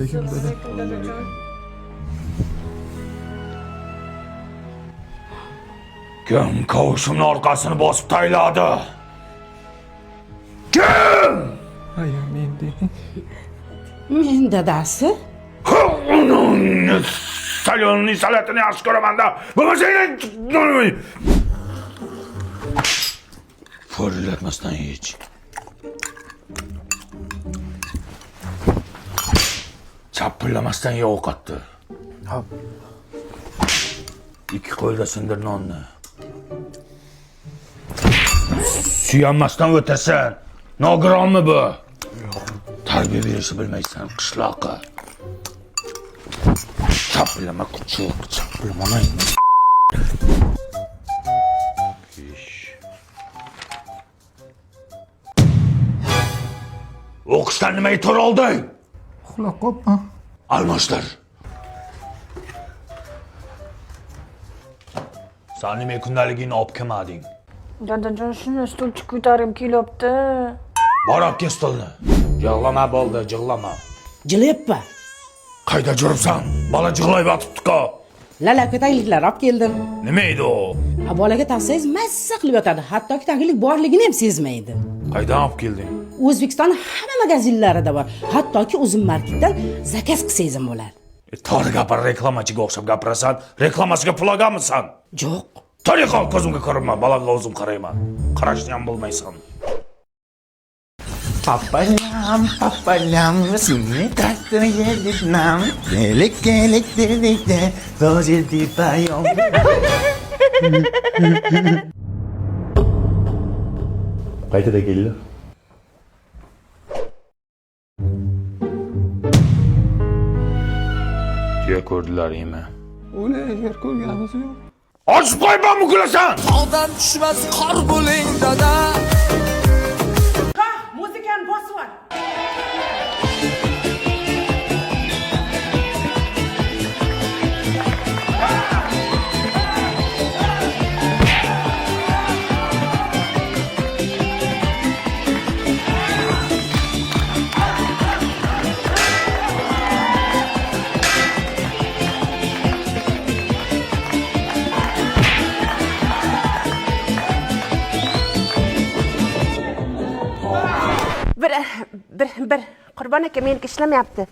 alaykum dada. Kim kavushimning orqasini bosib tayladi? Kim? Hayır, men deydi. Men dadasi. Salonning salatini yaxshi ko'raman-da. Bo'lmasa Fırlatmasdan hiç. Çapırlamasdan ye ovqatni. Hop. İki qo'lda sindir nonni. Suyanmasdan o'tasan. Nogironmi bu? Tarbiya berishni bilmaysan, qishloqqa. Çapırlama kuchuk, çapırlama. O'qishdan nimaga to'r olding? Uxlab qopman. Almashtir. Sen nima kundaligingni olib kelmading? Dadajon, shuni stulchi ko'tarib kelyapti. Bor olib kel stolni. Yig'lama bo'ldi, jig'lama. Jilyappa. Qayda yuribsan? Bola jig'layib yotibdi-ku. Lala ko'tangliklar olib keldim. Nima edi u? Bolaga taqsangiz mazza qilib yotadi. Hattoki tanglik borligini ham sezmaydi. Qaydan olib kelding? O'zbekiston hamma magazinlarida bor. Hattoki o'zim marketdan zakaz qilsangiz ham bo'ladi. To'g'ri gapir, reklamachiga o'xshab gapirasan. Reklamasiga pul olganmisan? Yo'q. Tariqa ko'zimga ko'rinma, bolaga o'zim qarayman. Qarashni ham bilmaysan. Papalam, seni taktını yedirtmem. Gelik dedikte, bozuldu payom. Qaytada keldi? Tuya ko'rdilaringmi? O'la yer ko'rganimiz yo'q. Ochib qo'ymanmi kulasan? Tog'dan tushmas qor bo'ling dada. Muzikani bosib ol. Bir Qurbon aka meniki ishlamayapti.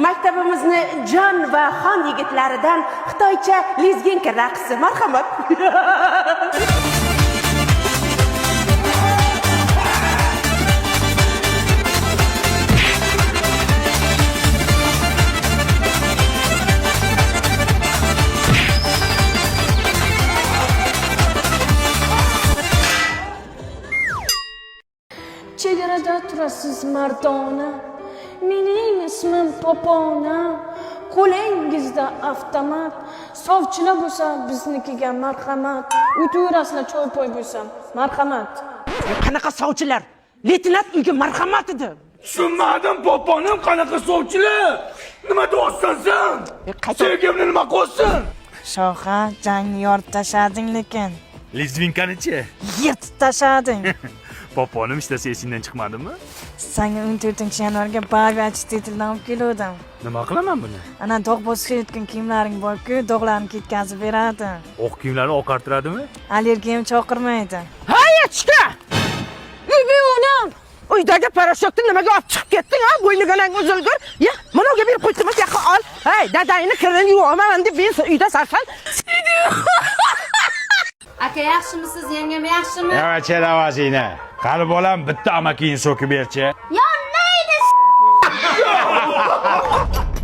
Maktabimizni jon va xon yigitlaridan xitoycha lezginka raqsi. Marhamat. Chegarada turasiz mardona, mening ismim Popona. Qo'lingizda avtomat, sovchilar bo'lsa biznikiga marhamat. O'tirasizlar choy poy bo'lsa marhamat. Qanaqa sovchilar? Leytenant uyga marhamat edi. Tushunmadim, poponim qanaqa sovchilar? Nima deyapsan sen? Sevgimni nima qilsin? Shoha, jangni yoritib tashlading lekin. Lizvinkani-chi? Yirtib tashlading. Poponim ishlasa esingdan chiqmadimi? Senga 14-yanvarga Barbie attestativdan olib keldim. Nima qilaman buni? Ana dog' bosishayotgan kiyimlaring bor-ku, dog'larni ketkazib beradi. O'q kiyimlarni oqartiradimi? Allergiyam chaqirmaydi. Hayachka! Uyonam! Uydagi parashyutni nimaga olib chiqib ketding, ha? Bo'ynigalang uzilgur. Ya, mana unga berib qo'ydim, yoqqa ol. Hey, dadangni kirini yuvaman deb men uyda sarsan. Aka yaxshimisiz, yengam yaxshimi? Yavacha lavazina. Qani bolam bitta amakingni so'kib berchi. Yonnaydi.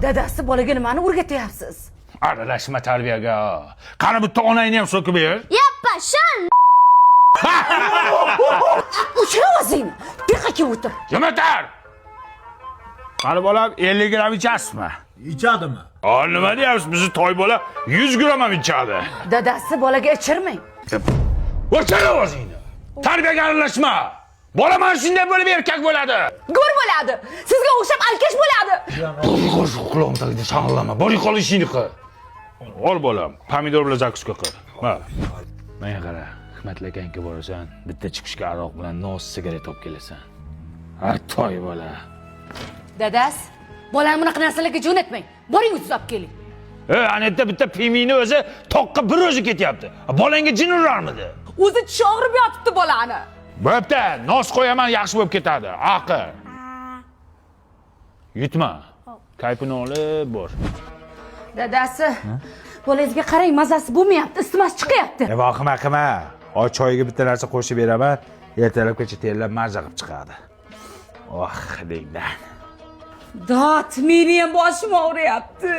Dadasi bolaga nimani o'rgatyapsiz? Aralashma tarbiyaga. Qani bitta onangni ham so'kib ber. Yappa, shan. O'chira o'zingni. Diqqatga o'tir. Kim o'tar? Qani bolam 50 gram ichasizmi? İçadımı? Nima deyapsiz? Bizni to'y bola 100 gram ham ichadi. Dadasi bolaga ichirmang. O'chira o'zingni. Tarbiyaga aralashma. Bola mana shunday bo'lib erkak bo'ladi. Go'r bo'ladi. Sizga o'xshab alkash bo'ladi. Qo'sh quloqning tagida shang'illama. Bor qol ishingni qil. Ol bolam, pomidor bilan zakuska qil. Ha. Menga qara, Hikmatli akanga borasan, bitta chiqishga aroq bilan nos sigaret olib kelasan. Ha, to'y bola. Dadas, Bolam bunaqa narsalarga jo'natmang. Boring o'zingiz olib keling. Ana yerda bitta pingvinni o'zi toqqa bir o'zi ketyapti. Bolangga jin urarmidi? O'zi tishi og'rib yotibdi bolani. Bo'pti, nos qo'yaman, yaxshi bo'lib ketadi. Aqi. Yutma. Kaypini olib bor. Dadasi, bolangizga qarang, mazasi bo'lmayapti, isitmasi chiqyapti. Qilma. Oy choyga bitta narsa qo'shib beraman. Ertalabgacha terlab maza qilib chiqadi. Dengdan. Dot, meni ham boshim og'riyapti.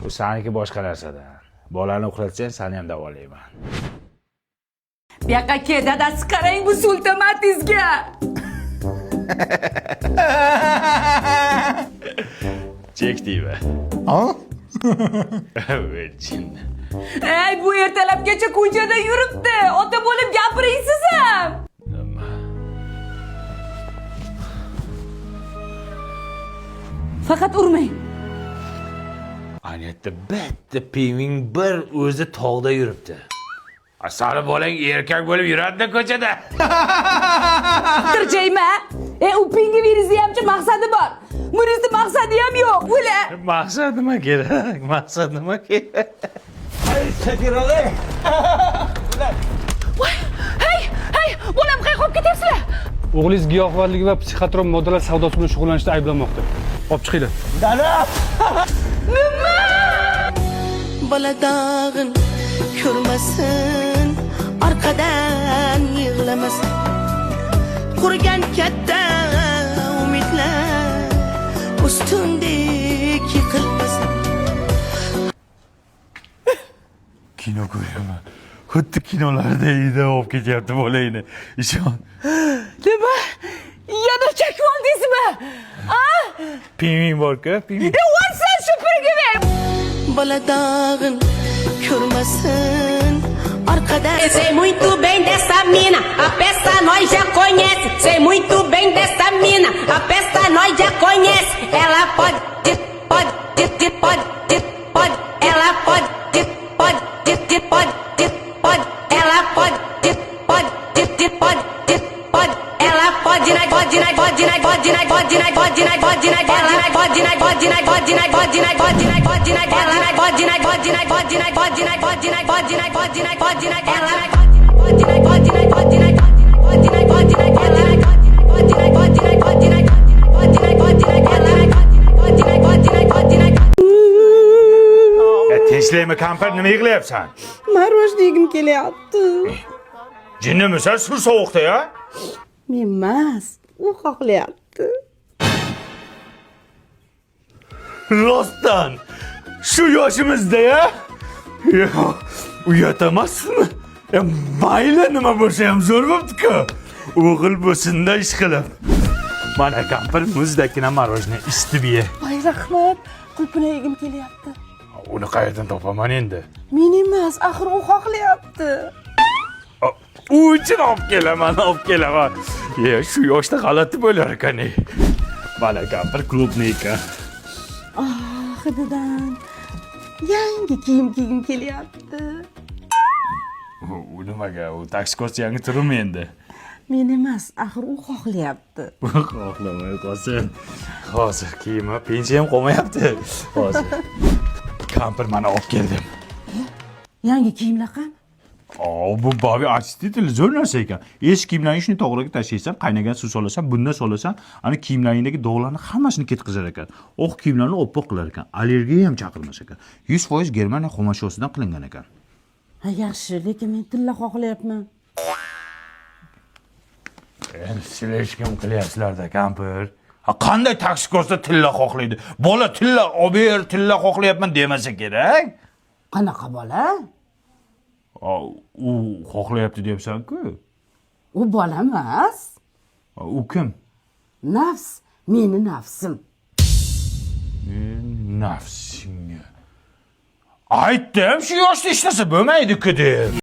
Bu saniki boshqa narsadan. Bolani uxlatsang, seni ham davolayman. Bu yoqqa kel, dadasi qarang bu sultamatizga. Chekdiymi? Ha? Jin. Ey, bu ertalabgacha ko'chada yuribdi. Ota bo'lib gapiring siz ham. Faqat urmang. Anetta bitta pingvin bir o'zi tog'da yuribdi. Sari bolang erkak bo'lib yuradi ko'chada. Tirjayma. U pingvinizning hamcha maqsadi bor. Bunisi maqsadi ham yo'q. Ular. Maqsad nima kerak? Maqsad nima kerak? Hey, bolam qayerga olib ketyapsizlar? O'g'lingiz giyohvandlik va psixotrop moddalar savdosi bilan shug'ullanishda ayblanmoqda. Olib chiqinglar. Bola dağın ko'rmasin, orqadan yig'lamasin. Qurgan katta umidlar ustundek yiqilmasin. Kino ko'raman. Xuddi kinolarda ida olib ketyapti bolangni. Ishon. Nima? Yana chakib oldingizmi? Pingvin bor-ku, pingvin. Varsan shu pingvin. Bola dağın ko'rmasin, orqadan. Sei muito bem dessa mina, a peça nós já conhece. Sei muito bem dessa mina, a peça nós já conhece. Ela pode, ela pode, ela pode, ela pode, Tinchlikmi kampir, nima yig'layapsan? Maroj degim kelyapti. Jinnimisan, sur sovuqda ya? Men emas, u xohlayapti. Rostdan. Shu yoshimizda ya? Uyat emasmi? Mayli nima bo'lsa ham zo'r bo'libdi-ku. O'g'il bo'lsin-da ish qilib. Mana kampir muzdagina marojni isitib ye. Ay rahmat, qulpini yegim kelyapti. Uni qayerdan topaman endi? Men emas, axir u xohlayapti. U uchun olib kelaman. Shu yoshda g'alati bo'lar ekan. Mana kampir klubni ekan. Hididan yangi kiyim kiygim kelyapti. U nimaga? U taksikos yangi turmi endi? Men emas, axir u xohlayapti. Xohlamay qolsin. Hozir kiyimi pensiyam qolmayapti. Hozir. Kampir mana olib keldim. Yangi kiyimlar qani? Bu babi artistitili zo'r narsa ekan. Eski kiyimlarni shuni to'g'riga tashlaysan, qaynagan suv solasan, bunda solasan, ana kiyimlaringdagi dog'larni hammasini ketkizar ekan. Oq kiyimlarni oppoq qilar ekan. Allergiya ham chaqirmas ekan. 100% Germaniya xomashiyosidan qilingan ekan. Ha, yaxshi, lekin men tilla xohlayapman. Endi sizlar hech kim qilyapsizlar-da, kampir. Qanday taksikosda tilla xohlaydi? Bola tilla ober, tilla xohlayapman demasa kerak. Qanaqa bola? U xohlayapti deyapsan-ku. U bola emas. U kim? Nafs, meni nafsim. Nafsingga. Aytdim, shu yoshda ishlasa bo'lmaydi-ku deb.